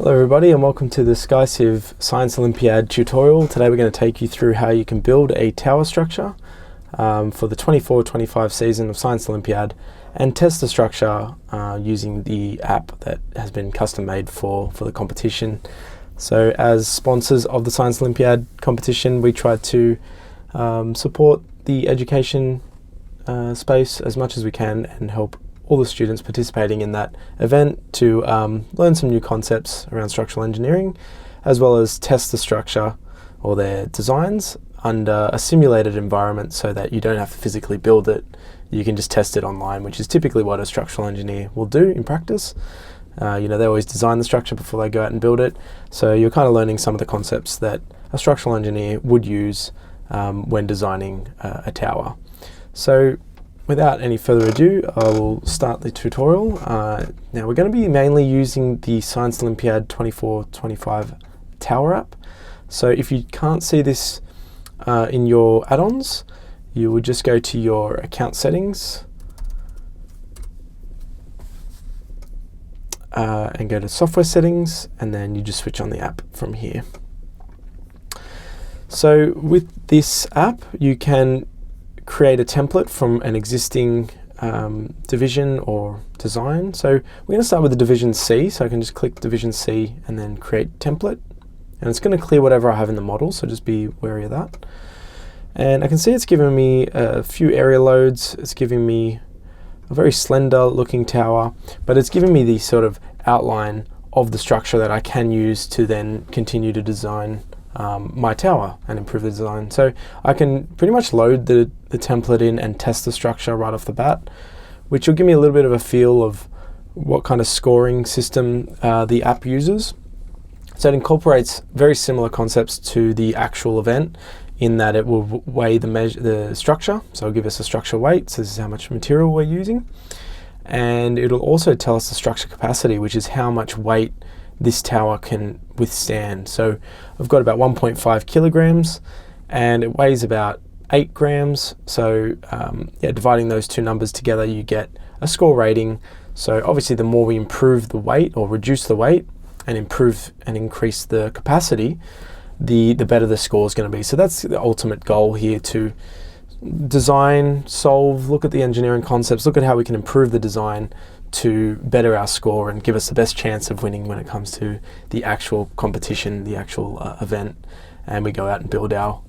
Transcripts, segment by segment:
Hello everybody and welcome to the SkyCiv Science Olympiad tutorial. Today we're going to take you through how you can build a tower structure for the 24-25 season of Science Olympiad and test the structure using the app that has been custom made for the competition. So as sponsors of the Science Olympiad competition, we try to support the education space as much as we can and help all the students participating in that event to learn some new concepts around structural engineering, as well as test the structure or their designs under a simulated environment so that you don't have to physically build it. You can just test it online, which is typically what a structural engineer will do in practice. They always design the structure before they go out and build it. So you're kind of learning some of the concepts that a structural engineer would use when designing a tower. So without any further ado, I will start the tutorial. Now we're going to be mainly using the Science Olympiad 24-25 Tower app. So if you can't see this in your add-ons, you would just go to your account settings and go to software settings, and then you just switch on the app from here. So with this app, you can create a template from an existing division or design. So we're going to start with the division C, so I can just click division C and then create template, and it's going to clear whatever I have in the model, so just be wary of that. And I can see it's giving me a few area loads. It's giving me a very slender looking tower, but it's giving me the sort of outline of the structure that I can use to then continue to design my tower and improve the design. So I can pretty much load the template in and test the structure right off the bat, which will give me a little bit of a feel of what kind of scoring system the app uses. So it incorporates very similar concepts to the actual event in that it will weigh the structure. So it'll give us a structure weight, so this is how much material we're using. And it'll also tell us the structure capacity, which is how much weight this tower can withstand. So I've got about 1.5 kilograms and it weighs about 8 grams. So dividing those two numbers together, you get a score rating. So obviously the more we improve the weight or reduce the weight and improve and increase the capacity, the better the score is going to be. So that's the ultimate goal here, to design, solve, look at the engineering concepts, look at how we can improve the design to better our score and give us the best chance of winning when it comes to the actual competition, the actual event, and we go out and build our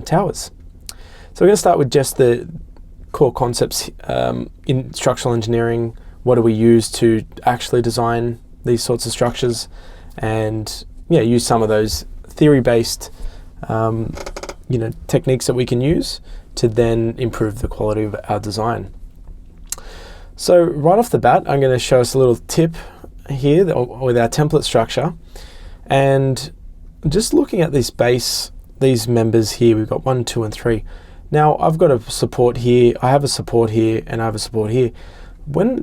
towers. So we're going to start with just the core concepts in structural engineering. What do we use to actually design these sorts of structures, and use some of those theory-based techniques that we can use to then improve the quality of our design. So right off the bat, I'm going to show us a little tip here with our template structure, and just looking at this base, these members here, we've got 1, 2, and 3. Now I've got a support here, I have a support here, and I have a support here.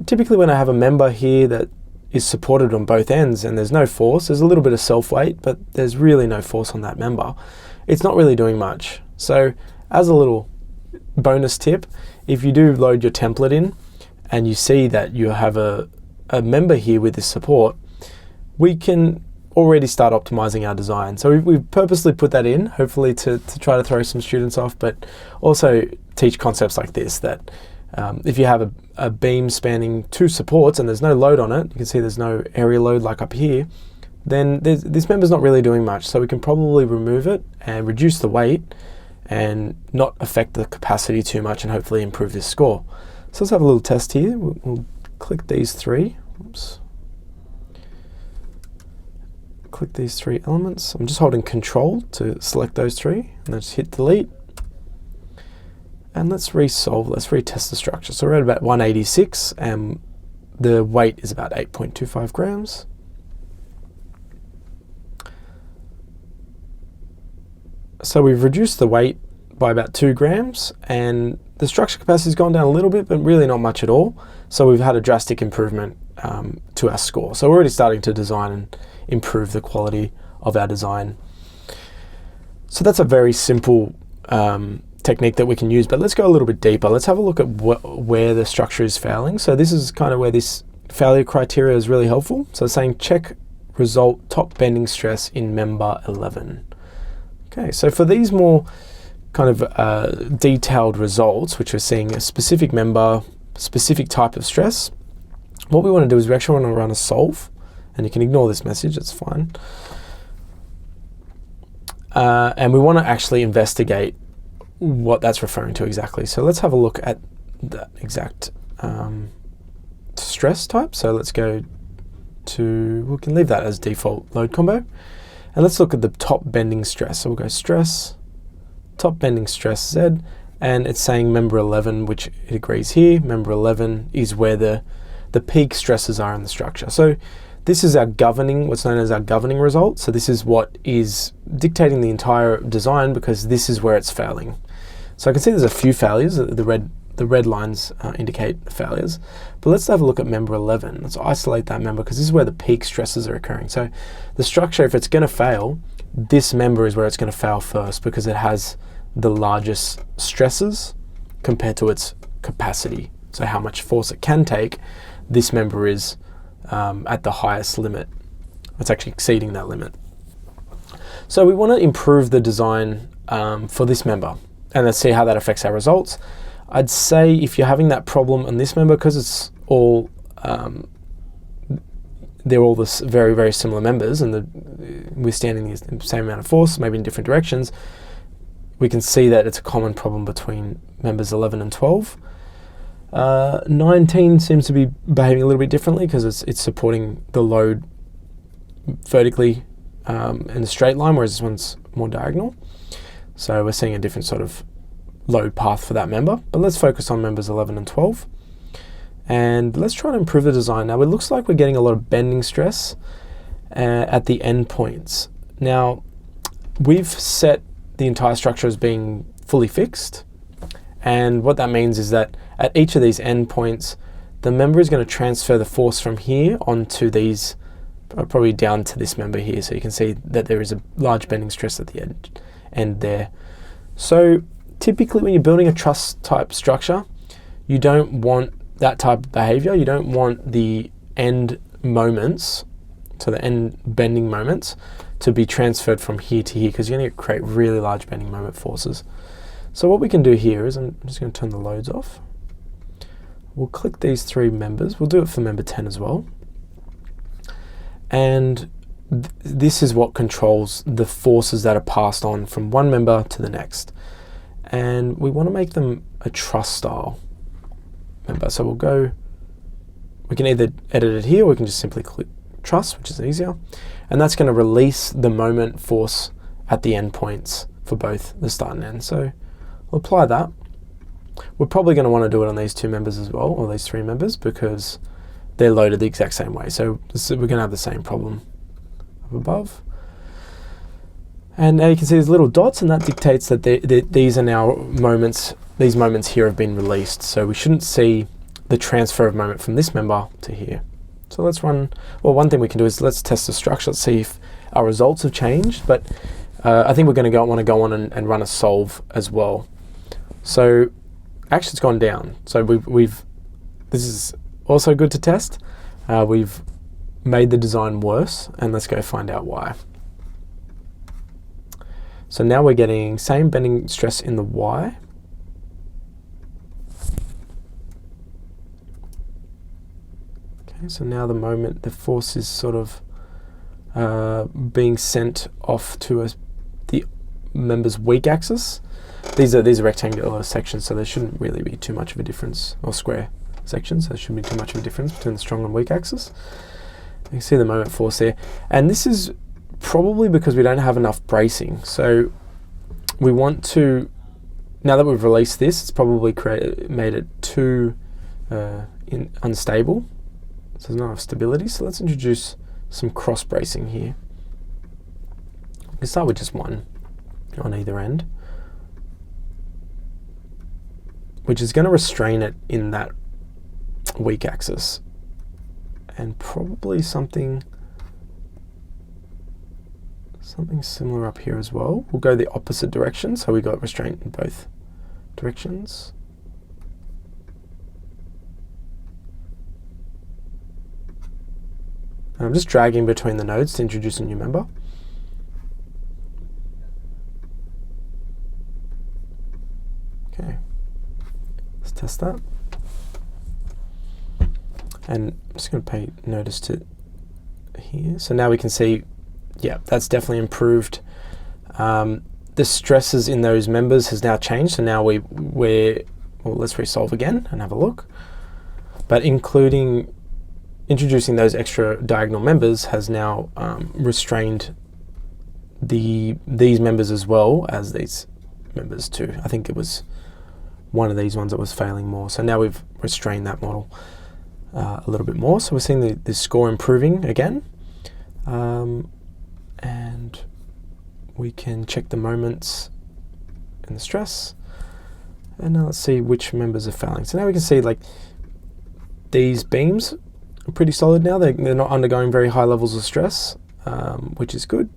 Typically when I have a member here that is supported on both ends and there's no force, there's a little bit of self-weight, but there's really no force on that member, it's not really doing much. So as a little bonus tip, if you do load your template in and you see that you have a member here with this support, we can already start optimizing our design. So we've purposely put that in, hopefully to try to throw some students off, but also teach concepts like this, that if you have a beam spanning 2 supports and there's no load on it, you can see there's no area load like up here, then this member's not really doing much. So we can probably remove it and reduce the weight and not affect the capacity too much and hopefully improve this score. So let's have a little test here. We'll click these 3. Oops. Click these 3 elements. I'm just holding Control to select those 3, and then just hit delete. And let's retest the structure. So we're at about 186, and the weight is about 8.25 grams. So we've reduced the weight by about 2 grams, and the structure capacity has gone down a little bit, but really not much at all. So we've had a drastic improvement to our score. So we're already starting to design and improve the quality of our design. So that's a very simple technique that we can use, but let's go a little bit deeper. Let's have a look at where the structure is failing. So this is kind of where this failure criteria is really helpful. So it's saying check result top bending stress in member 11. Okay, so for these more kind of detailed results, which we're seeing a specific member, specific type of stress, what we want to do is we actually want to run a solve, and you can ignore this message, it's fine. And we want to actually investigate what that's referring to exactly. So let's have a look at that exact stress type. So let's go to, we can leave that as default load combo. And let's look at the top bending stress. So we'll go stress, top bending stress Z, and it's saying member 11, which it agrees here. Member 11 is where the peak stresses are in the structure. So this is our governing, what's known as our governing result. So this is what is dictating the entire design, because this is where it's failing. So I can see there's a few failures. The red lines indicate failures. But let's have a look at member 11. Let's isolate that member, because this is where the peak stresses are occurring. So the structure, if it's going to fail, this member is where it's going to fail first, because it has the largest stresses compared to its capacity. So how much force it can take, this member is at the highest limit. It's actually exceeding that limit. So we want to improve the design for this member, and let's see how that affects our results. I'd say if you're having that problem on this member, because it's all they're all this very, very similar members, and withstanding the same amount of force, maybe in different directions, we can see that it's a common problem between members 11 and 12. 19 seems to be behaving a little bit differently, because it's supporting the load vertically in a straight line, whereas this one's more diagonal. So we're seeing a different sort of load path for that member. But let's focus on members 11 and 12. And let's try to improve the design. Now it looks like we're getting a lot of bending stress at the endpoints. Now we've set the entire structure as being fully fixed. And what that means is that at each of these endpoints, the member is going to transfer the force from here onto these, probably down to this member here. So you can see that there is a large bending stress at the end there. So typically when you're building a truss type structure, you don't want that type of behavior. You don't want the end moments, so the end bending moments, to be transferred from here to here, because you're going to create really large bending moment forces. So what we can do here is, I'm just going to turn the loads off. We'll click these three members. We'll do it for member 10 as well. And this is what controls the forces that are passed on from one member to the next. And we want to make them a truss style member. So we'll go, we can either edit it here, or we can just simply click truss, which is easier. And that's going to release the moment force at the endpoints for both the start and end. So we'll apply that. We're probably going to want to do it on these two members as well, or these three members, because they're loaded the exact same way. So we're going to have the same problem up above. And now you can see there's little dots, and that dictates that these are now moments, these moments here have been released. So we shouldn't see the transfer of moment from this member to here. So let's run, well, one thing we can do is let's test the structure, let's see if our results have changed, but I think we're going to want to go on and run a solve as well. So actually it's gone down. So this is also good to test. We've made the design worse, and let's go find out why. So now we're getting same bending stress in the Y. Okay, so now the moment, the force is sort of being sent off to the member's weak axis. These are rectangular sections, so there shouldn't really be too much of a difference, or square sections, so there shouldn't be too much of a difference between the strong and weak axis. You can see the moment force there. And this is probably because we don't have enough bracing. So we want to, now that we've released this, it's probably made it too unstable. So there's not enough stability. So let's introduce some cross bracing here. We can start with just one on either end, which is going to restrain it in that weak axis. And probably something similar up here as well. We'll go the opposite direction, so we got restraint in both directions. And I'm just dragging between the nodes to introduce a new member. Okay, let's test that. And I'm just going to pay notice to here. So now we can see, yeah, that's definitely improved. The stresses in those members has now changed. So now well, let's resolve again and have a look. But introducing those extra diagonal members has now restrained these members as well as these members too. I think it was one of these ones that was failing more. So now we've restrained that model a little bit more. So we're seeing the score improving again. And we can check the moments and the stress. And now let's see which members are failing. So now we can see like these beams are pretty solid now. They're not undergoing very high levels of stress, which is good.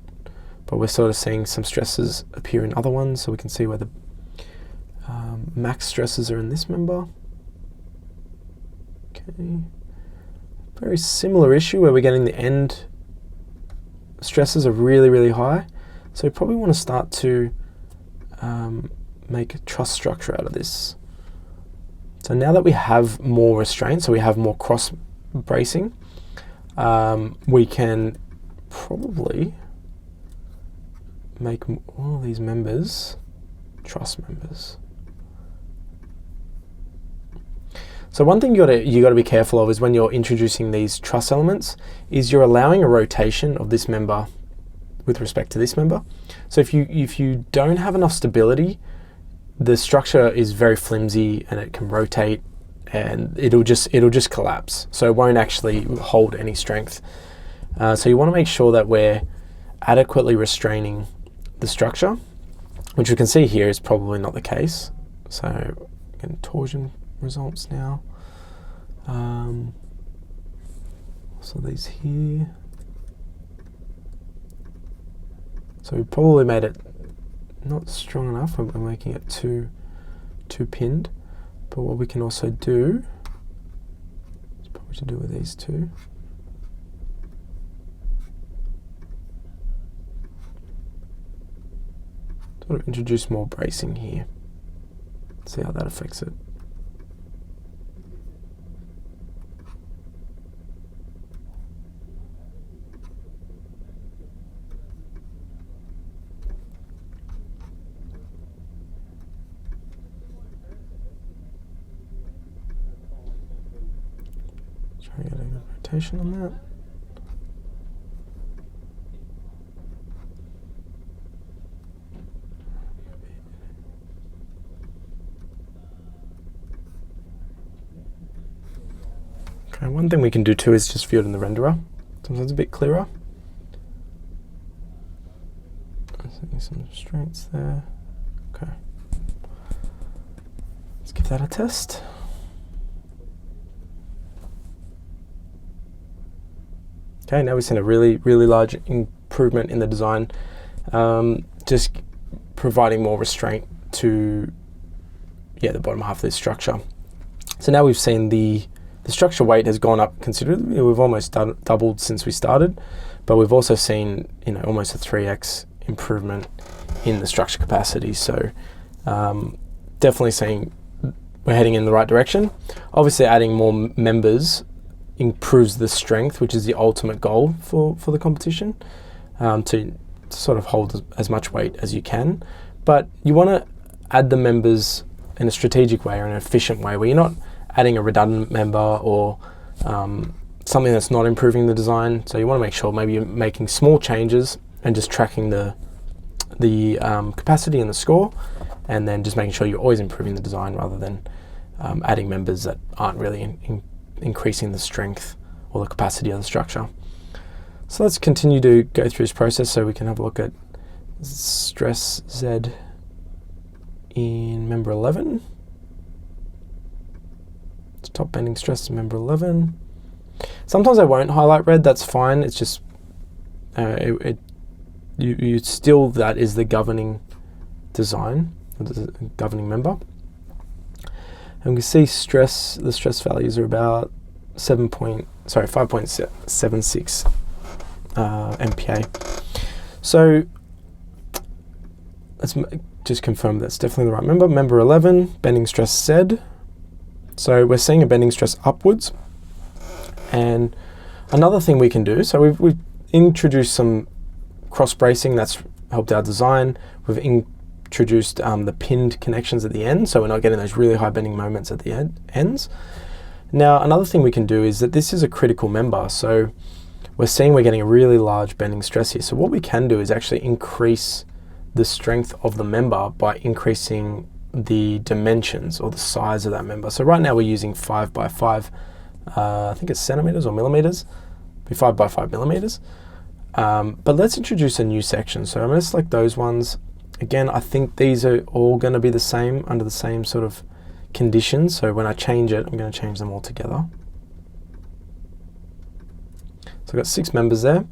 But we're sort of seeing some stresses appear in other ones. So we can see where the max stresses are in this member. Okay. Very similar issue where we're getting the end stresses are really, really high. So we probably want to start to make a truss structure out of this. So now that we have more restraint, so we have more cross bracing, we can probably make all these members truss members. So one thing you got to be careful of is when you're introducing these truss elements is you're allowing a rotation of this member with respect to this member. So if you don't have enough stability, the structure is very flimsy and it can rotate and it'll just collapse. So it won't actually hold any strength. So you want to make sure that we're adequately restraining the structure, which you can see here is probably not the case. So again, torsion results now. So these here. So we probably made it not strong enough. We're making it too pinned. But what we can also do is probably to do with these two. Sort of introduce more bracing here. See how that affects it. Try to get a good rotation on that. Okay, one thing we can do too is just view it in the renderer. Sometimes it's a bit clearer. Setting some restraints there. Okay. Let's give that a test. Okay, now we've seen a really, really large improvement in the design, just providing more restraint to the bottom half of this structure. So now we've seen the structure weight has gone up considerably. We've almost doubled since we started, but we've also seen almost a 3x improvement in the structure capacity. So definitely seeing we're heading in the right direction. Obviously, adding more members improves the strength, which is the ultimate goal for the competition, to sort of hold as much weight as you can. But you want to add the members in a strategic way or in an efficient way, where you're not adding a redundant member or something that's not improving the design. So you want to make sure maybe you're making small changes and just tracking the capacity and the score, and then just making sure you're always improving the design rather than adding members that aren't really increasing the strength or the capacity of the structure. So let's continue to go through this process so we can have a look at stress Z in member 11. Top bending stress in member 11. Sometimes I won't highlight red, that's fine. It's just you still, that is the governing design, the governing member. And we see the stress values are about 5.76 MPa. So let's just confirm that's definitely the right member. Member 11, bending stress Z. So we're seeing a bending stress upwards. And another thing we can do, so we've introduced some cross bracing that's helped our design. We've introduced the pinned connections at the end, so we're not getting those really high bending moments at the ends. Now, another thing we can do is that this is a critical member, so we're seeing we're getting a really large bending stress here. So what we can do is actually increase the strength of the member by increasing the dimensions or the size of that member. So right now we're using 5 by 5, I think it's centimeters or millimeters, be 5 by 5 millimeters. But let's introduce a new section. So I'm going to select those ones. Again, I think these are all going to be the same under the same sort of conditions. So when I change it, I'm going to change them all together. So I've got 6 members there.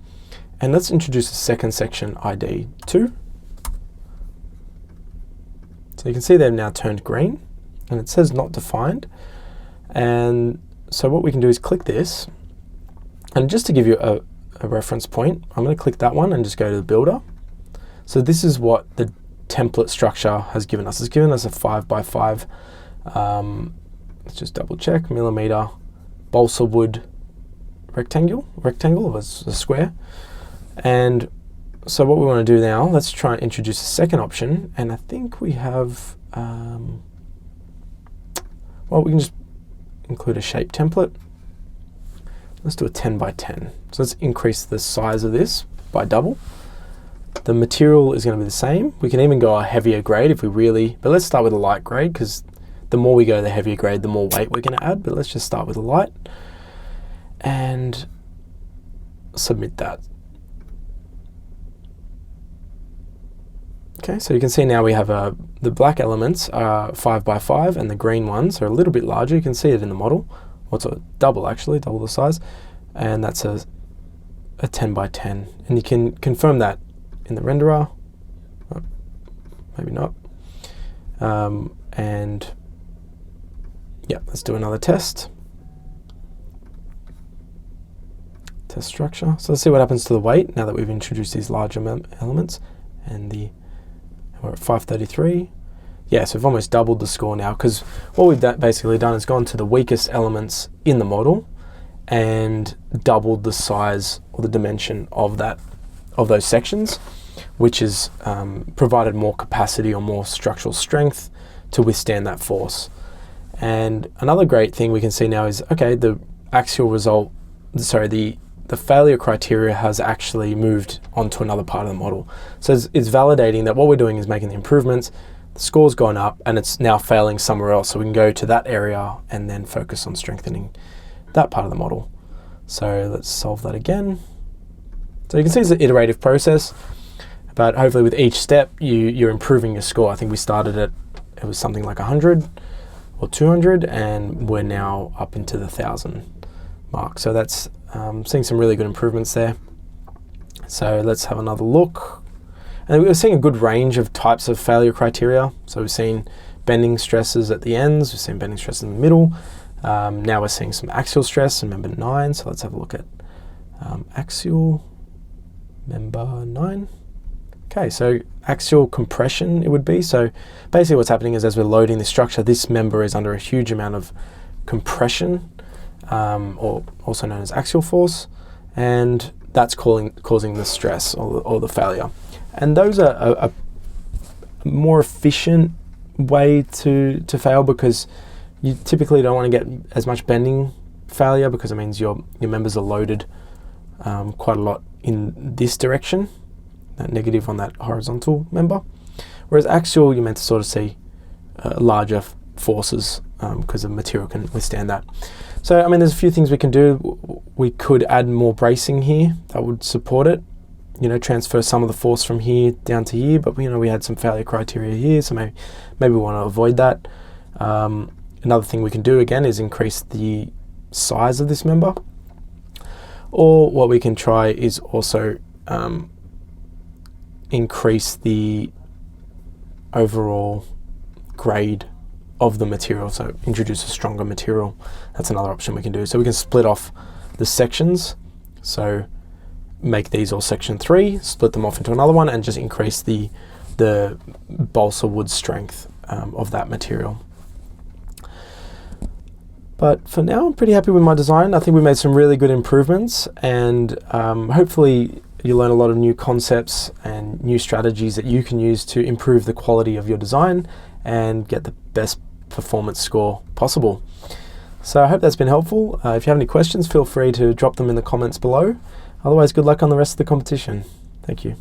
And let's introduce a second section, ID 2. So you can see they've now turned green and it says not defined. And so what we can do is click this. And just to give you a reference point, I'm going to click that one and just go to the builder. So this is what the template structure has given us. It's given us a 5 by 5, let's just double check, millimeter balsa wood rectangle of a square. And so what we want to do now, let's try and introduce a second option. And I think we have, well, we can just include a shape template. Let's do a 10 by 10. So let's increase the size of this by double. The material is going to be the same. We can even go a heavier grade if we really, but let's start with a light grade, because the more we go the heavier grade, the more weight we're going to add. But let's just start with a light and submit that. Okay, so you can see now we have the black elements are 5 by 5 and the green ones are a little bit larger. You can see it in the model. What's a double actually, double the size. And that's a 10 by 10. And you can confirm that in the renderer. Oh, maybe not. And yeah, let's do another test. Test structure. So let's see what happens to the weight now that we've introduced these larger elements. And we're at 533. Yeah, so we've almost doubled the score now, because what we've basically done is gone to the weakest elements in the model and doubled the size or the dimension of those sections, which has provided more capacity or more structural strength to withstand that force. And another great thing we can see now is, okay, the axial result, sorry, the failure criteria has actually moved onto another part of the model. So it's validating that what we're doing is making the improvements, the score's gone up, and it's now failing somewhere else. So we can go to that area and then focus on strengthening that part of the model. So let's solve that again. So you can see it's an iterative process, but hopefully with each step, you're improving your score. I think we started at, it was something like 100 or 200, and we're now up into the 1,000 mark. So that's seeing some really good improvements there. So let's have another look. And we're seeing a good range of types of failure criteria. So we've seen bending stresses at the ends, we've seen bending stress in the middle. Now we're seeing some axial stress in member 9. So let's have a look at axial member 9. Okay, so axial compression it would be. So basically what's happening is as we're loading the structure, this member is under a huge amount of compression, or also known as axial force, and that's causing the stress or the failure. And those are a more efficient way to fail, because you typically don't want to get as much bending failure, because it means your members are loaded quite a lot in this direction, that negative on that horizontal member. Whereas axial, you're meant to sort of see larger forces because the material can withstand that. So, I mean, there's a few things we can do. We could add more bracing here that would support it. You know, transfer some of the force from here down to here, but you know, we had some failure criteria here, so maybe we want to avoid that. Another thing we can do again is increase the size of this member, or what we can try is also increase the overall grade of the material, so introduce a stronger material. That's another option we can do. So we can split off the sections. So make these all section 3, split them off into another one, and just increase the balsa wood strength of that material. But for now, I'm pretty happy with my design. I think we made some really good improvements, and hopefully you learn a lot of new concepts and new strategies that you can use to improve the quality of your design and get the best performance score possible. So I hope that's been helpful. If you have any questions, feel free to drop them in the comments below. Otherwise, good luck on the rest of the competition. Thank you.